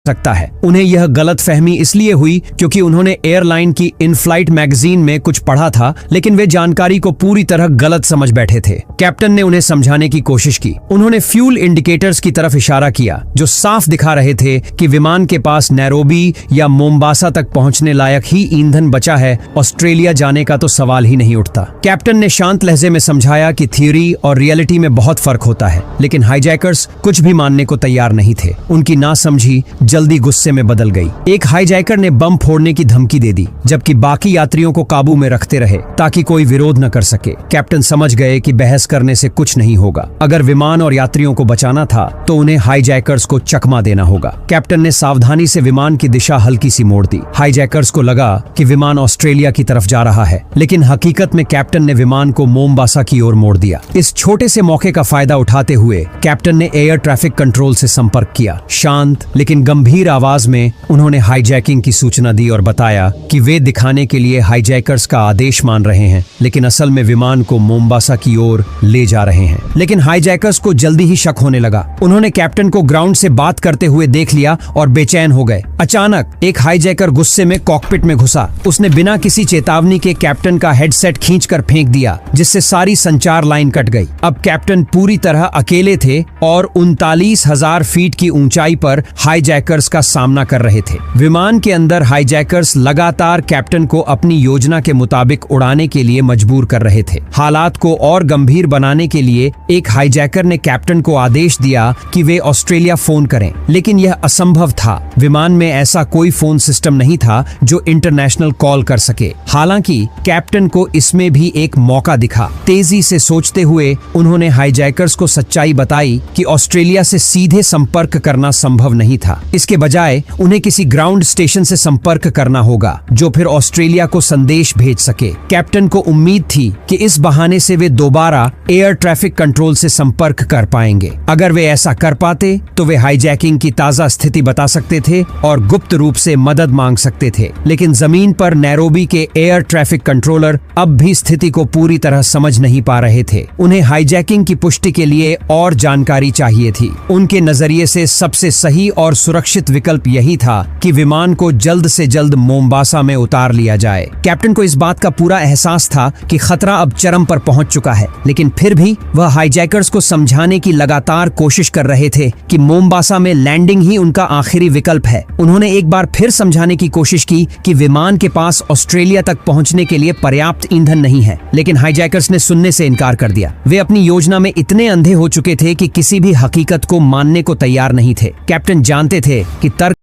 सकता है। उन्हें यह गलतफहमी इसलिए हुई क्योंकि उन्होंने एयरलाइन की इन फ्लाइट मैगजीन में कुछ पढ़ा था, लेकिन वे जानकारी को पूरी तरह गलत समझ बैठे थे। कैप्टन ने उन्हें समझाने की कोशिश की। उन्होंने फ्यूल इंडिकेटर्स की तरफ इशारा किया जो साफ दिखा रहे थे कि विमान के पास नैरोबी या मोम्बासा तक पहुंचने लायक ही ईंधन बचा है। ऑस्ट्रेलिया जाने का तो सवाल ही नहीं उठता। कैप्टन ने शांत लहजे में समझाया कि थ्योरी और रियलिटी में बहुत फर्क होता है, लेकिन हाईजैकर्स कुछ भी मानने को तैयार नहीं थे। उनकी नासमझी जल्दी गुस्से में बदल गई। एक हाईजैकर ने बम फोड़ने की धमकी दे दी, जबकि बाकी यात्रियों को काबू में रखते रहे ताकि कोई विरोध न कर सके। कैप्टन समझ गए कि बहस करने से कुछ नहीं होगा। अगर विमान और यात्रियों को बचाना था तो उन्हें हाईजैकर्स को चकमा देना होगा। कैप्टन ने सावधानी से विमान की दिशा हल्की सी मोड़ दी। हाईजैकर्स को लगा कि विमान ऑस्ट्रेलिया की तरफ जा रहा है, लेकिन हकीकत में कैप्टन ने विमान को मोम्बासा की ओर मोड़ दिया। इस छोटे से मौके का फायदा उठाते हुए कैप्टन ने एयर ट्रैफिक कंट्रोल से संपर्क किया। शांत लेकिन गंभीर आवाज में उन्होंने हाईजैकिंग की सूचना दी और बताया कि वे दिखाने के लिए हाईजैकर्स का आदेश मान रहे हैं, लेकिन असल में विमान को मोम्बासा की ओर ले जा रहे हैं। लेकिन हाईजैकर्स को जल्दी ही शक होने लगा। उन्होंने कैप्टन को ग्राउंड से बात करते हुए देख लिया और बेचैन हो गए। अचानक एक हाईजैकर गुस्से में कॉकपिट में घुसा। उसने बिना किसी चेतावनी के कैप्टन का हेडसेट खींचकर फेंक दिया, जिससे सारी संचार लाइन कट गई। अब कैप्टन पूरी तरह अकेले थे और 39,000 फीट की ऊंचाई पर हाईजैकर्स का सामना कर रहे थे। विमान के अंदर हाईजैकर्स लगातार कैप्टन को अपनी योजना के मुताबिक उड़ाने के लिए मजबूर कर रहे थे। हालात को और गंभीर बनाने के लिए एक हाईजैकर ने कैप्टन को आदेश दिया कि वे ऑस्ट्रेलिया फोन करें, लेकिन यह असंभव था। विमान में ऐसा कोई फोन सिस्टम नहीं था जो इंटरनेशनल कॉल कर सके। हालांकि कैप्टन को इसमें भी एक मौका दिखा। तेजी से सोचते हुए उन्होंने हाईजैकर्स को सच्चाई बताई कि ऑस्ट्रेलिया से सीधे संपर्क करना संभव नहीं था। इसके बजाय उन्हें किसी ग्राउंड स्टेशन से संपर्क करना होगा जो फिर ऑस्ट्रेलिया को संदेश भेज सके। कैप्टन को उम्मीद थी कि इस बहाने से वे दोबारा एयर ट्रैफिक कंट्रोल से संपर्क कर पाएंगे। अगर वे ऐसा कर पाते तो वे हाईजैकिंग की ताजा स्थिति बता सकते थे और गुप्त रूप से मदद मांग सकते थे। लेकिन जमीन पर नैरोबी के एयर ट्रैफिक कंट्रोलर अब भी स्थिति को पूरी तरह समझ नहीं पा रहे थे। उन्हें हाईजैकिंग की पुष्टि के लिए और जानकारी चाहिए थी। उनके नजरिए से सबसे सही और सुरक्षित विकल्प यही था कि विमान को जल्द से जल्द मोम्बासा में उतार लिया जाए। कैप्टन को इस बात का पूरा एहसास था कि खतरा अब चरम पर पहुंच चुका है, लेकिन फिर भी वह हाईजैकर्स को समझाने की लगातार कोशिश कर रहे थे कि मोम्बासा में लैंडिंग ही उनका आखिरी विकल्प है। उन्होंने एक बार फिर समझाने की कोशिश की कि विमान के पास ऑस्ट्रेलिया तक पहुंचने के लिए पर्याप्त ईंधन नहीं है, लेकिन हाईजैकर्स ने सुनने से इनकार कर दिया। वे अपनी योजना में इतने अंधे हो चुके थे कि किसी भी हकीकत को मानने को तैयार नहीं थे। कैप्टन जानते थे कि तर्क